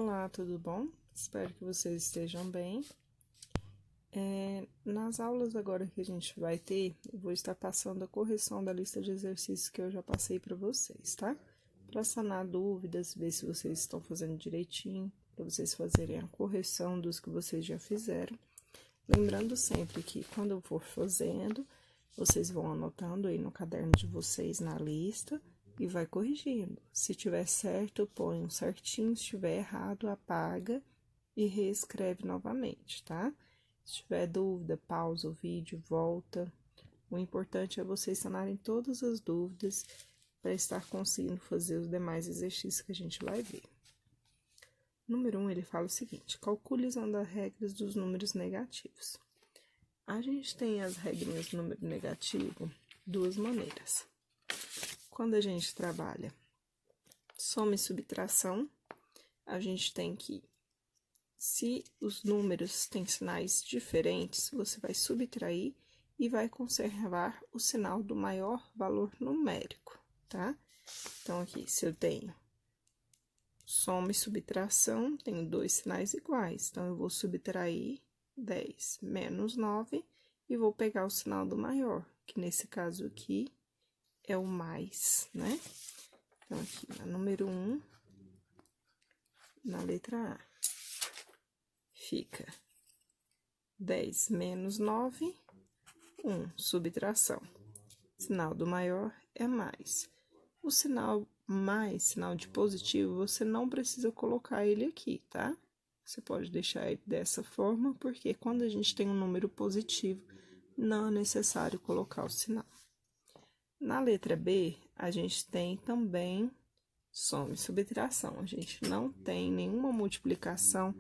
Olá, tudo bom? Espero que vocês estejam bem. Nas aulas agora que a gente vai ter, eu vou estar passando a correção da lista de exercícios que eu já passei para vocês, tá? Para sanar dúvidas, ver se vocês estão fazendo direitinho, para vocês fazerem a correção dos que vocês já fizeram. Lembrando sempre que quando eu for fazendo, vocês vão anotando aí no caderno de vocês na lista e vai corrigindo. Se tiver certo, põe um certinho, se tiver errado, apaga e reescreve novamente, tá? Se tiver dúvida, pausa o vídeo, volta. O importante é vocês sanarem todas as dúvidas para estar conseguindo fazer os demais exercícios que a gente vai ver. Número 1, ele fala o seguinte: calcule usando as regras dos números negativos. A gente tem as regrinhas do número negativo duas maneiras. Quando a gente trabalha soma e subtração, a gente tem que, se os números têm sinais diferentes, você vai subtrair e vai conservar o sinal do maior valor numérico, tá? Então, aqui, se eu tenho soma e subtração, tenho dois sinais iguais. Então, eu vou subtrair 10 menos 9 e vou pegar o sinal do maior, que nesse caso aqui é o mais, né? Então, aqui, na número 1, na letra A, fica 10 menos 9, 1, subtração. Sinal do maior é mais. O sinal mais, sinal de positivo, você não precisa colocar ele aqui, tá? Você pode deixar ele dessa forma, porque quando a gente tem um número positivo, não é necessário colocar o sinal. Na letra B, a gente tem também soma e subtração. A gente não tem nenhuma multiplicação,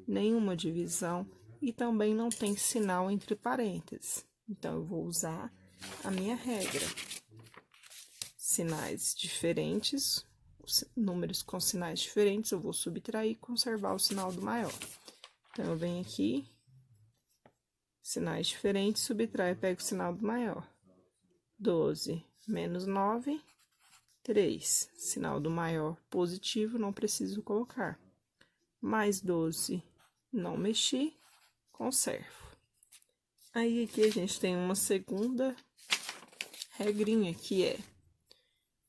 nenhuma divisão e também não tem sinal entre parênteses. Então, eu vou usar a minha regra. Sinais diferentes, números com sinais diferentes, eu vou subtrair e conservar o sinal do maior. Então, eu venho aqui, sinais diferentes, subtrai e pego o sinal do maior. 12 menos 9, 3. Sinal do maior positivo, não preciso colocar. Mais 12, não mexi, conservo. Aí, aqui a gente tem uma segunda regrinha, que é: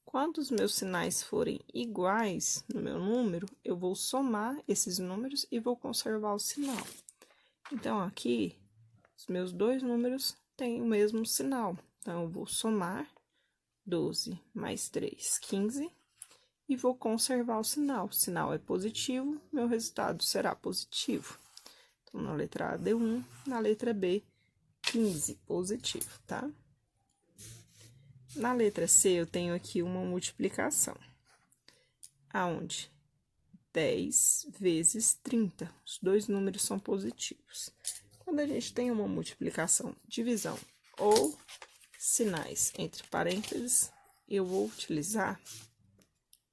quando os meus sinais forem iguais no meu número, eu vou somar esses números e vou conservar o sinal. Então, aqui, os meus dois números têm o mesmo sinal. Então, eu vou somar 12 mais 3, 15, e vou conservar o sinal. O sinal é positivo, meu resultado será positivo. Então, na letra A deu 1, na letra B, 15, positivo, tá? Na letra C, eu tenho aqui uma multiplicação, aonde 10 vezes 30, os dois números são positivos. Quando a gente tem uma multiplicação, divisão ou sinais entre parênteses, eu vou utilizar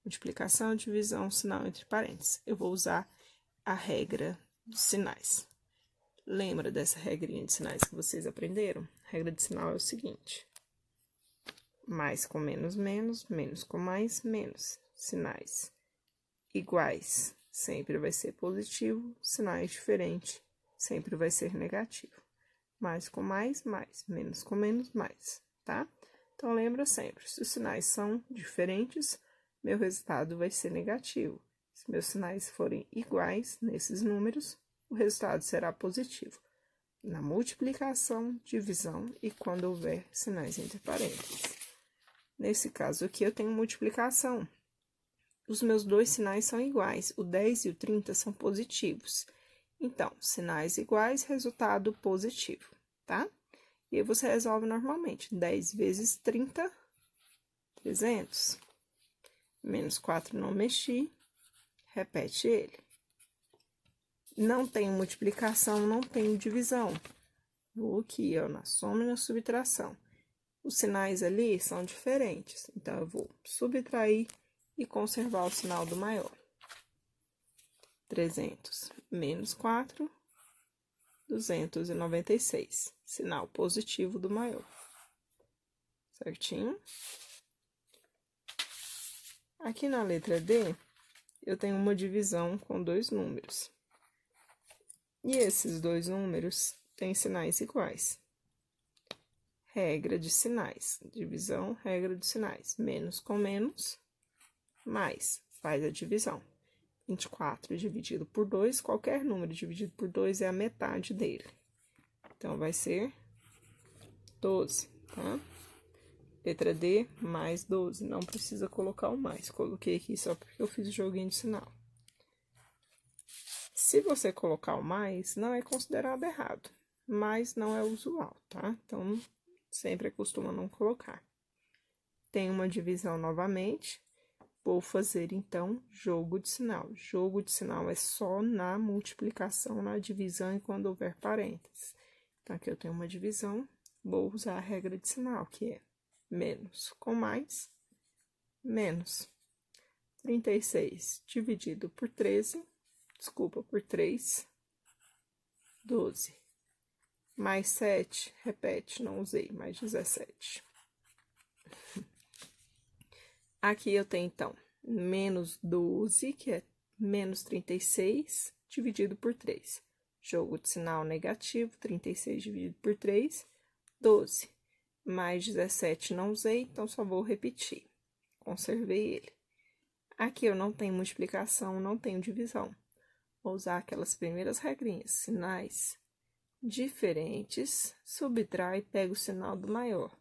multiplicação, divisão, sinal entre parênteses. Eu vou usar a regra dos sinais. Lembra dessa regrinha de sinais que vocês aprenderam? A regra de sinal é o seguinte: mais com menos, menos, menos com mais, menos. Sinais iguais sempre vai ser positivo, sinais diferentes sempre vai ser negativo. Mais com mais, mais. Menos com menos, mais, tá? Então, lembra sempre, se os sinais são diferentes, meu resultado vai ser negativo. Se meus sinais forem iguais nesses números, o resultado será positivo. Na multiplicação, divisão e quando houver sinais entre parênteses. Nesse caso aqui, eu tenho multiplicação. Os meus dois sinais são iguais, o 10 e o 30 são positivos. Então, sinais iguais, resultado positivo, tá? E aí, você resolve normalmente. 10 vezes 30, 300. Menos 4, não mexi. Repete ele. Não tenho multiplicação, não tenho divisão. Vou aqui, ó, na soma e na subtração. Os sinais ali são diferentes. Então, eu vou subtrair e conservar o sinal do maior. 300 menos 4, 296. Sinal positivo do maior. Certinho? Aqui na letra D, eu tenho uma divisão com dois números. E esses dois números têm sinais iguais. Regra de sinais. Divisão, regra de sinais. Menos com menos, mais. Faz a divisão. 24 dividido por 2, qualquer número dividido por 2 é a metade dele. Então, vai ser 12, tá? Letra D, mais 12. Não precisa colocar o mais. Coloquei aqui só porque eu fiz o joguinho de sinal. Se você colocar o mais, não é considerado errado. Mas não é usual, tá? Então, sempre costuma não colocar. Tem uma divisão novamente. Vou fazer, então, jogo de sinal. Jogo de sinal é só na multiplicação, na divisão e quando houver parênteses. Então, aqui eu tenho uma divisão, vou usar a regra de sinal, que é menos com mais, menos. 36 dividido por 13, por 3, 12. Mais 7, repete, não usei, mais 17. Aqui eu tenho, então, menos 12, que é menos 36, dividido por 3. Jogo de sinal negativo, 36 dividido por 3, 12. Mais 17 não usei, então só vou repetir. Conservei ele. Aqui eu não tenho multiplicação, não tenho divisão. Vou usar aquelas primeiras regrinhas. Sinais diferentes, subtrai e pega o sinal do maior.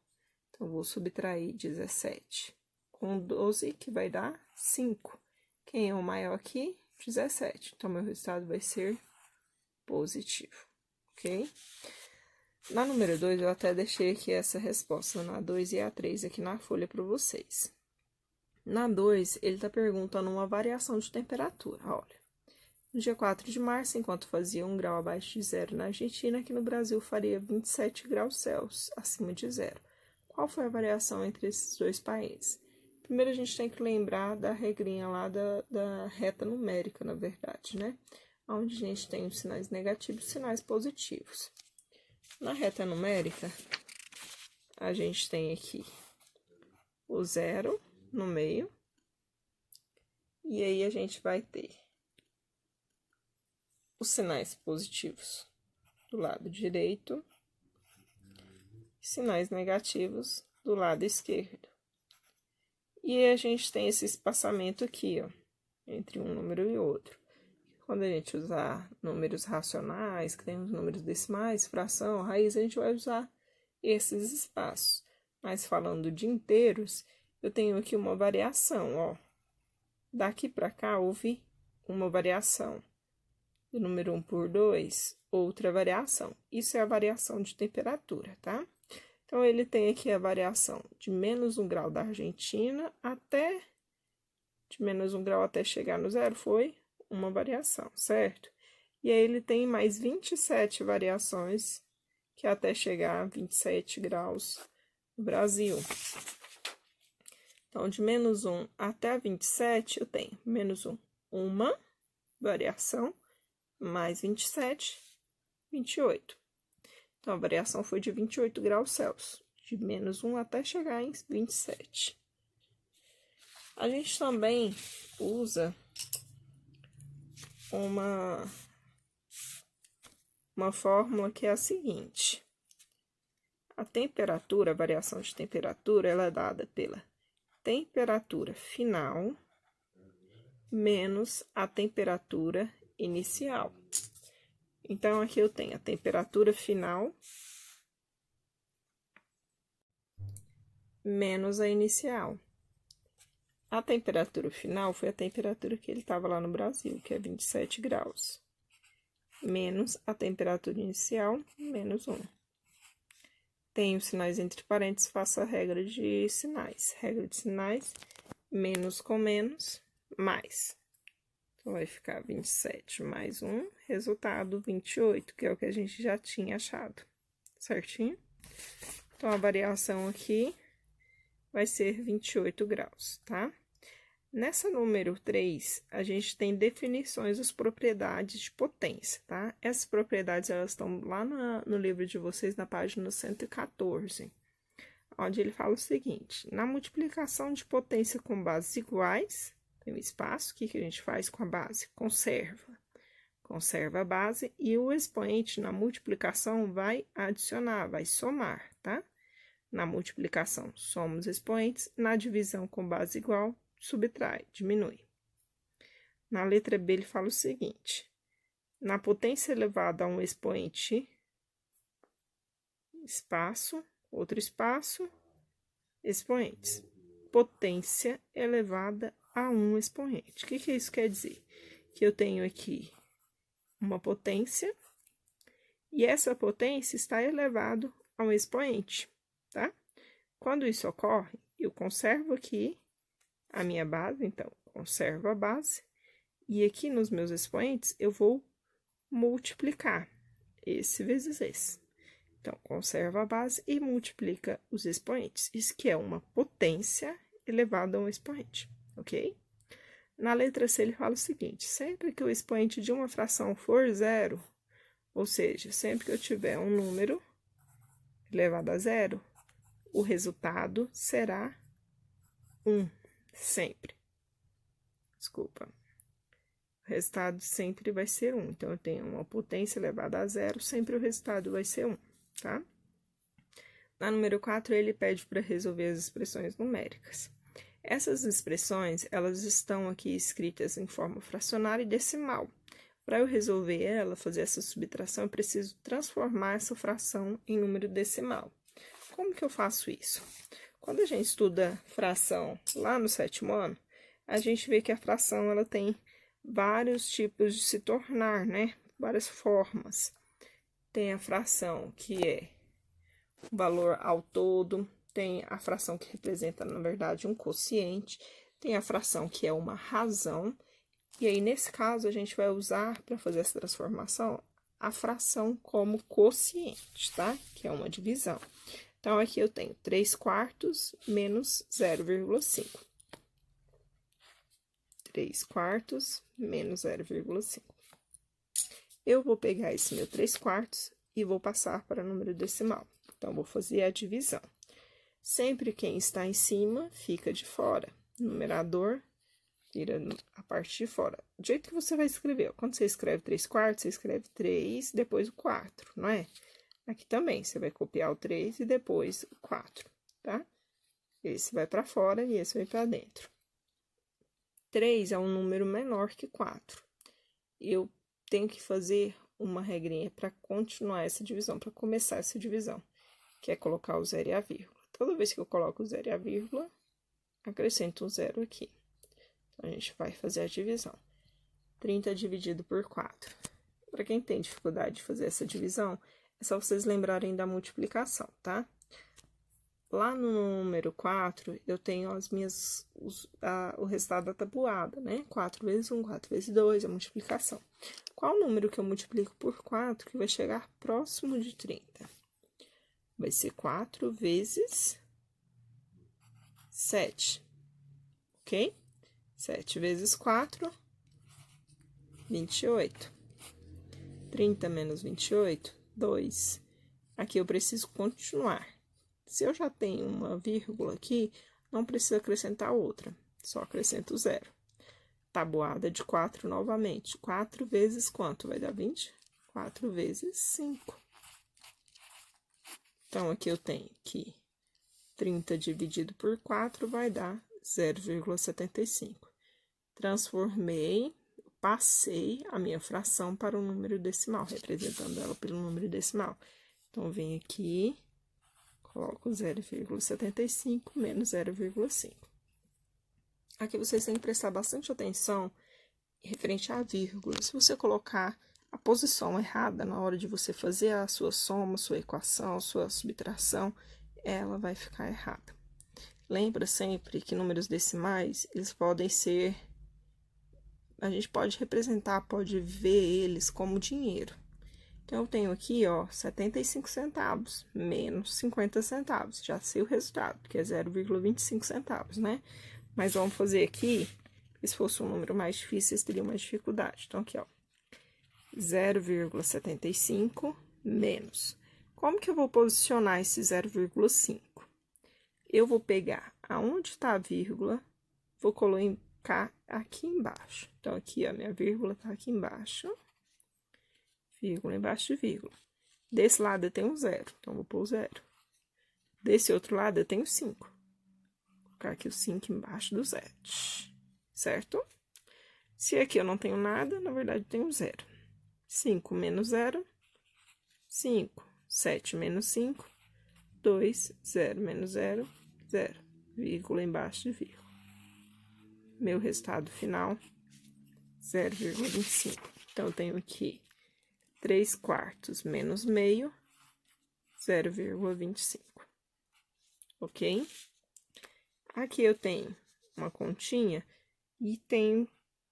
Então, vou subtrair 17 com 12, que vai dar 5. Quem é o maior aqui? 17. Então, meu resultado vai ser positivo, ok? Na número 2, eu até deixei aqui essa resposta, na 2 e a 3 aqui na folha para vocês. Na 2, ele está perguntando uma variação de temperatura, olha. No dia 4 de março, enquanto fazia 1 grau abaixo de zero na Argentina, aqui no Brasil faria 27 graus Celsius acima de zero. Qual foi a variação entre esses dois países? Primeiro, a gente tem que lembrar da regrinha lá da reta numérica, na verdade, né? Onde a gente tem os sinais negativos e sinais positivos. Na reta numérica, a gente tem aqui o zero no meio. E aí, a gente vai ter os sinais positivos do lado direito, sinais negativos do lado esquerdo. E a gente tem esse espaçamento aqui, ó, entre um número e outro. Quando a gente usar números racionais, que tem os números decimais, fração, raiz, a gente vai usar esses espaços. Mas falando de inteiros, eu tenho aqui uma variação, ó. Daqui para cá, houve uma variação. Do número 1 por 2, outra variação. Isso é a variação de temperatura, tá? Então, ele tem aqui a variação de menos 1 grau da Argentina até... De menos 1 grau até chegar no zero, foi uma variação, certo? E aí, ele tem mais 27 variações, que até chegar a 27 graus no Brasil. Então, de menos 1 até 27, eu tenho menos 1, uma variação, mais 27, 28. Então, a variação foi de 28 graus Celsius, de menos 1 até chegar em 27. A gente também usa uma fórmula que é a seguinte. A temperatura, a variação de temperatura, ela é dada pela temperatura final menos a temperatura inicial. Então, aqui eu tenho a temperatura final menos a inicial. A temperatura final foi a temperatura que ele estava lá no Brasil, que é 27 graus. Menos a temperatura inicial, menos 1. Tenho sinais entre parênteses, faço a regra de sinais. Regra de sinais, menos com menos, mais. Então, vai ficar 27 mais 1, resultado 28, que é o que a gente já tinha achado, certinho? Então, a variação aqui vai ser 28 graus, tá? Nessa número 3, a gente tem definições das propriedades de potência, tá? Essas propriedades, elas estão lá no livro de vocês, na página 114, onde ele fala o seguinte: na multiplicação de potência com bases iguais, Tem um espaço, o que que a gente faz com a base? Conserva. Conserva a base e o expoente na multiplicação vai adicionar, vai somar, tá? Na multiplicação, soma os expoentes, na divisão com base igual, subtrai, diminui. Na letra B, ele fala o seguinte: na potência elevada a um expoente, espaço, outro espaço, expoentes. Potência elevada a um expoente. O que que isso quer dizer? Que eu tenho aqui uma potência e essa potência está elevado a um expoente, tá? Quando isso ocorre, eu conservo aqui a minha base, então, conservo a base, e aqui nos meus expoentes eu vou multiplicar esse vezes esse. Então, conserva a base e multiplica os expoentes. Isso que é uma potência elevada a um expoente, ok? Na letra C, ele fala o seguinte: sempre que o expoente de uma fração for zero, ou seja, sempre que eu tiver um número elevado a zero, o resultado será 1, sempre. Desculpa. O resultado sempre vai ser 1. Então, eu tenho uma potência elevada a zero, sempre o resultado vai ser 1, tá? Na número 4, ele pede para resolver as expressões numéricas. Essas expressões, elas estão aqui escritas em forma fracionária e decimal. Para eu resolver ela, fazer essa subtração, eu preciso transformar essa fração em número decimal. Como que eu faço isso? Quando a gente estuda fração lá no 7º ano, a gente vê que a fração ela tem vários tipos de se tornar, né? Várias formas. Tem a fração que é o valor ao todo, tem a fração que representa, na verdade, um quociente, tem a fração que é uma razão, e aí, nesse caso, a gente vai usar, para fazer essa transformação, a fração como quociente, tá? Que é uma divisão. Então, aqui eu tenho 3/4 menos 0,5. 3/4 menos 0,5. Eu vou pegar esse meu 3/4 e vou passar para número decimal. Então, vou fazer a divisão. Sempre quem está em cima fica de fora. Numerador tira a parte de fora. Do jeito que você vai escrever, quando você escreve 3/4, você escreve 3, depois o 4, não é? Aqui também, você vai copiar o 3 e depois o 4, tá? Esse vai para fora e esse vai para dentro. 3 é um número menor que 4. Eu tenho que fazer uma regrinha para continuar essa divisão, para começar essa divisão, que é colocar o zero e a vírgula. Toda vez que eu coloco o zero e a vírgula, acrescento um zero aqui. Então, a gente vai fazer a divisão. 30 dividido por 4. Para quem tem dificuldade de fazer essa divisão, é só vocês lembrarem da multiplicação, tá? Lá no número 4, eu tenho o resultado da tabuada, né? 4 vezes 1, 4 vezes 2, a multiplicação. Qual número que eu multiplico por 4 que vai chegar próximo de 30? Vai ser 4 vezes 7, ok? 7 vezes 4, 28. 30 menos 28, 2. Aqui eu preciso continuar. Se eu já tenho uma vírgula aqui, não preciso acrescentar outra, só acrescento zero. Tabuada de 4 novamente. 4 vezes quanto? Vai dar 20? 4 vezes 5. Então, aqui eu tenho que 30 dividido por 4 vai dar 0,75. Transformei, passei a minha fração para o número decimal, representando ela pelo número decimal. Então, venho aqui, coloco 0,75 menos 0,5. Aqui vocês têm que prestar bastante atenção referente à vírgula. Se você colocar a posição errada na hora de você fazer a sua soma, sua equação, sua subtração, ela vai ficar errada. Lembra sempre que números decimais, eles podem ser... A gente pode representar, pode ver eles como dinheiro. Então, eu tenho aqui, ó, 75 centavos menos 50 centavos. Já sei o resultado, que é 0,25 centavos, né? Mas vamos fazer aqui, se fosse um número mais difícil, vocês teriam mais dificuldade. Então, aqui, ó, 0,75 menos. Como que eu vou posicionar esse 0,5? Eu vou pegar aonde está a vírgula, vou colocar aqui embaixo. Então, aqui, ó, minha vírgula tá aqui embaixo. Vírgula embaixo de vírgula. Desse lado eu tenho 0, então vou pôr 0. Desse outro lado eu tenho 5. Vou colocar aqui o 5 embaixo do 7, certo? Se aqui eu não tenho nada, na verdade eu tenho 0. 5 menos 0, 5. 7 menos 5, 2. 0 menos 0, 0. Vírgula embaixo de vírgula. Meu resultado final, 0,25. Então, eu tenho aqui 3/4 menos meio, 0,25. Ok? Aqui eu tenho uma continha e tenho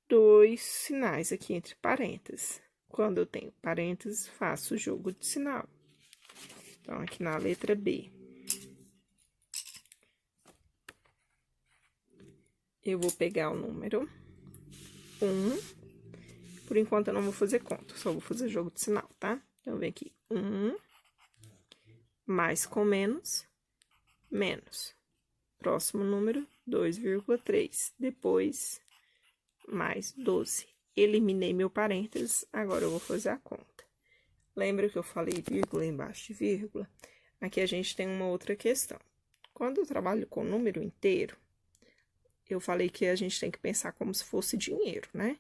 2 sinais aqui entre parênteses. Quando eu tenho parênteses, faço o jogo de sinal. Então, aqui na letra B, eu vou pegar o número 1. Por enquanto, eu não vou fazer conta, só vou fazer jogo de sinal, tá? Então, vem aqui, 1, mais com menos, menos. Próximo número, 2,3. Depois, mais 12. Eliminei meu parênteses, agora eu vou fazer a conta. Lembra que eu falei vírgula embaixo de vírgula? Aqui a gente tem uma outra questão. Quando eu trabalho com número inteiro, eu falei que a gente tem que pensar como se fosse dinheiro, né?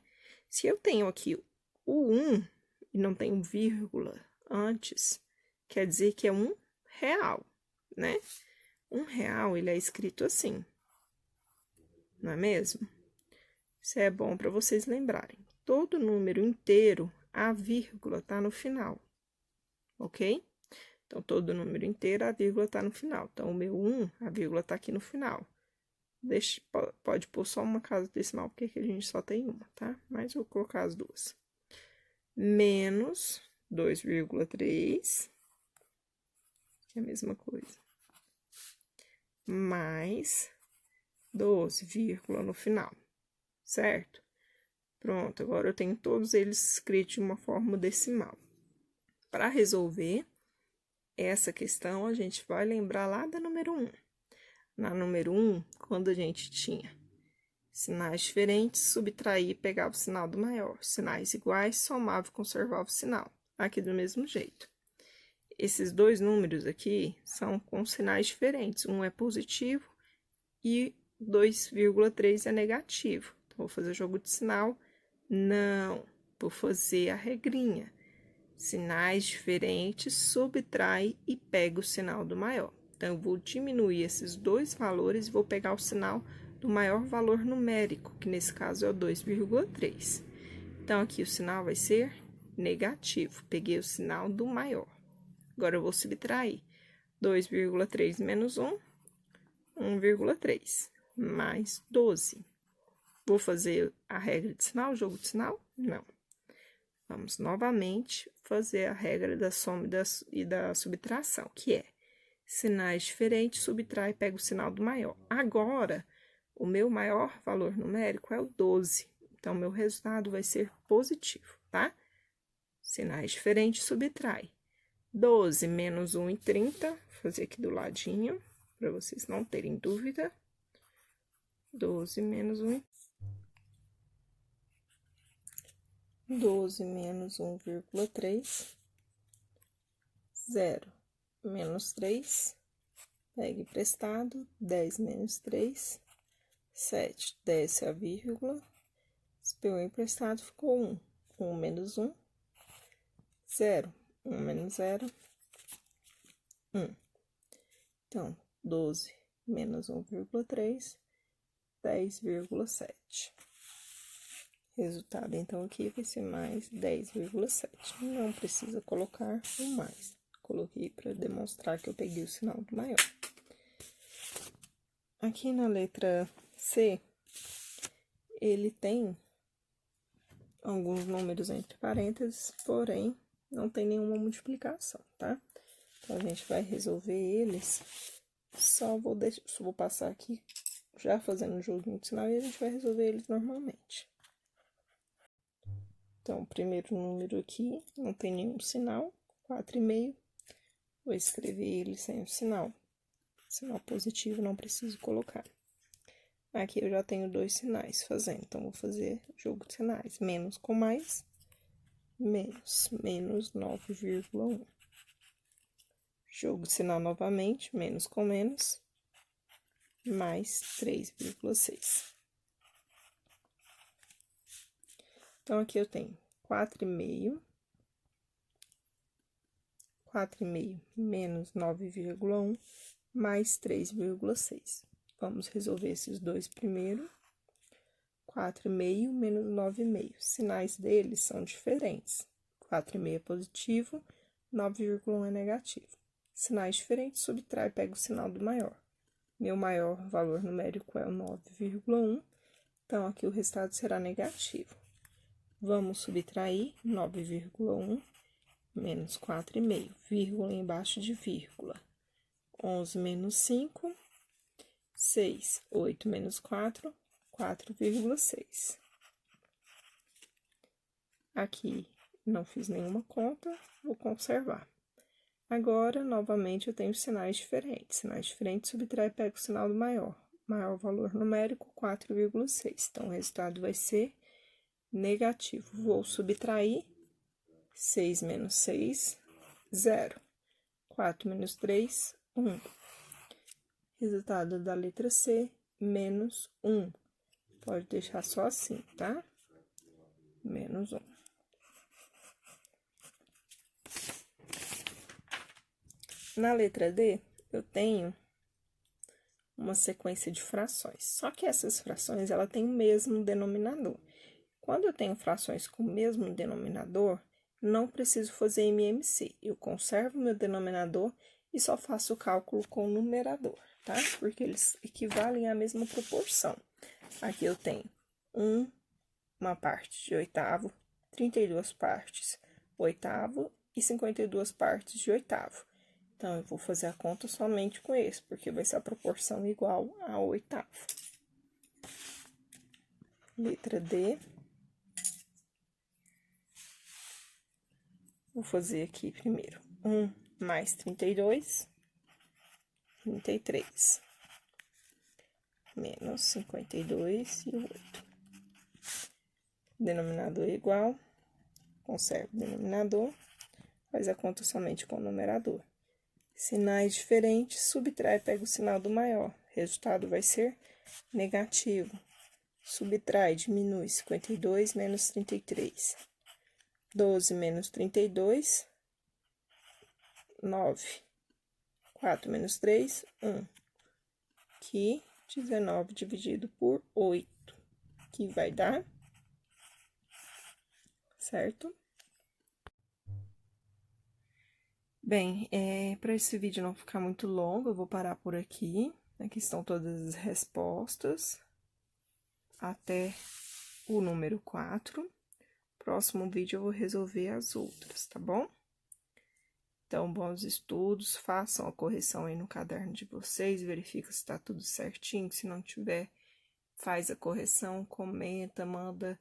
Se eu tenho aqui o 1 e não tenho vírgula antes, quer dizer que é R$1, né? R$1, ele é escrito assim, não é mesmo? Isso é bom para vocês lembrarem. Todo número inteiro, a vírgula tá no final, ok? Então, todo número inteiro, a vírgula tá no final. Então, o meu 1, a vírgula tá aqui no final. Pode pôr só uma casa decimal, porque aqui a gente só tem uma, tá? Mas eu vou colocar as duas. Menos 2,3, que é a mesma coisa. Mais 12, vírgula no final, certo? Pronto, agora eu tenho todos eles escritos de uma forma decimal. Para resolver essa questão, a gente vai lembrar lá da número 1. Na número 1, quando a gente tinha sinais diferentes, subtraía e pegava o sinal do maior. Sinais iguais, somava e conservava o sinal. Aqui do mesmo jeito. Esses dois números aqui são com sinais diferentes. Um é positivo e 2,3 é negativo. Então, vou fazer jogo de sinal? Não. Vou fazer a regrinha. Sinais diferentes, subtrai e pega o sinal do maior. Então, eu vou diminuir esses dois valores e vou pegar o sinal do maior valor numérico, que nesse caso é o 2,3. Então, aqui o sinal vai ser negativo. Peguei o sinal do maior. Agora, eu vou subtrair. 2,3 menos 1, 1,3, mais 12. Vou fazer a regra de sinal, o jogo de sinal? Não. Vamos novamente fazer a regra da soma e da subtração, que é sinais diferentes, subtrai e pega o sinal do maior. Agora, o meu maior valor numérico é o 12. Então, meu resultado vai ser positivo, tá? Sinais diferentes, subtrai. 12 menos 1,30, vou fazer aqui do ladinho, para vocês não terem dúvida. 12 menos 1. 12 menos 1,3. 0 menos 3. Pegue emprestado. 10 menos 3. 7. Desce a vírgula. Se pegou emprestado, ficou 1. 1 menos 1. 0. 1 menos 0. 1. Então, 12 menos 1,3. 10,7. Resultado, então, aqui vai ser mais 10,7. Não precisa colocar o mais. Coloquei para demonstrar que eu peguei o sinal do maior. Aqui na letra C, ele tem alguns números entre parênteses, porém, não tem nenhuma multiplicação, tá? Então, a gente vai resolver eles. Só vou passar aqui, já fazendo o joguinho de sinal, e a gente vai resolver eles normalmente. Então, o primeiro número aqui não tem nenhum sinal, 4,5. Vou escrever ele sem o sinal. Sinal positivo não preciso colocar. Aqui eu já tenho 2 sinais fazendo, então vou fazer jogo de sinais. Menos com mais, menos 9,1. Jogo de sinal novamente, menos com menos, mais 3,6. Então, aqui eu tenho 4,5. 4,5 menos 9,1 mais 3,6. Vamos resolver esses dois primeiro. 4,5 menos 9,5. Sinais deles são diferentes. 4,5 é positivo, 9,1 é negativo. Sinais diferentes, subtrai e pega o sinal do maior. Meu maior valor numérico é o 9,1, então aqui o resultado será negativo. Vamos subtrair 9,1 menos 4,5, vírgula embaixo de vírgula. 11 menos 5, 6. 8 menos 4, 4,6. Aqui não fiz nenhuma conta, vou conservar. Agora, novamente, eu tenho sinais diferentes. Sinais diferentes, subtrai e pega o sinal do maior. Maior valor numérico, 4,6. Então, o resultado vai ser negativo. Vou subtrair 6 menos 6, 0. 4 menos 3, 1. Resultado da letra C, menos 1. Pode deixar só assim, tá? Menos 1. Na letra D, eu tenho uma sequência de frações. Só que essas frações, ela tem o mesmo denominador. Quando eu tenho frações com o mesmo denominador, não preciso fazer MMC. Eu conservo meu denominador e só faço o cálculo com o numerador, tá? Porque eles equivalem à mesma proporção. Aqui eu tenho uma parte de oitavo, 32 partes oitavo e 52 partes de oitavo. Então, eu vou fazer a conta somente com esse, porque vai ser a proporção igual a oitavo. Letra D. Vou fazer aqui primeiro 1 mais 32, 33. Menos 52 e 8. Denominador igual, conserva o denominador, faz a conta somente com o numerador. Sinais diferentes, subtrai e pega o sinal do maior. Resultado vai ser negativo. Subtrai, diminui, 52 menos 33. 12 menos 32, 9. 4 menos 3, 1. Aqui, 19 dividido por 8, que vai dar, certo? Bem, para esse vídeo não ficar muito longo, eu vou parar por aqui. Aqui estão todas as respostas, até o número 4. Próximo vídeo eu vou resolver as outras, tá bom? Então, bons estudos, façam a correção aí no caderno de vocês, verifica se tá tudo certinho, se não tiver, faz a correção, comenta, manda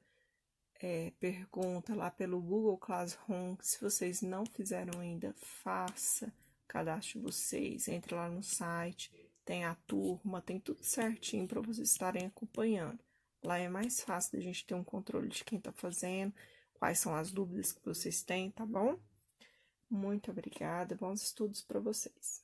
pergunta lá pelo Google Classroom. Se vocês não fizeram ainda, faça, cadastre vocês, entre lá no site, tem a turma, tem tudo certinho para vocês estarem acompanhando. Lá é mais fácil da gente ter um controle de quem tá fazendo, quais são as dúvidas que vocês têm, tá bom? Muito obrigada, bons estudos para vocês.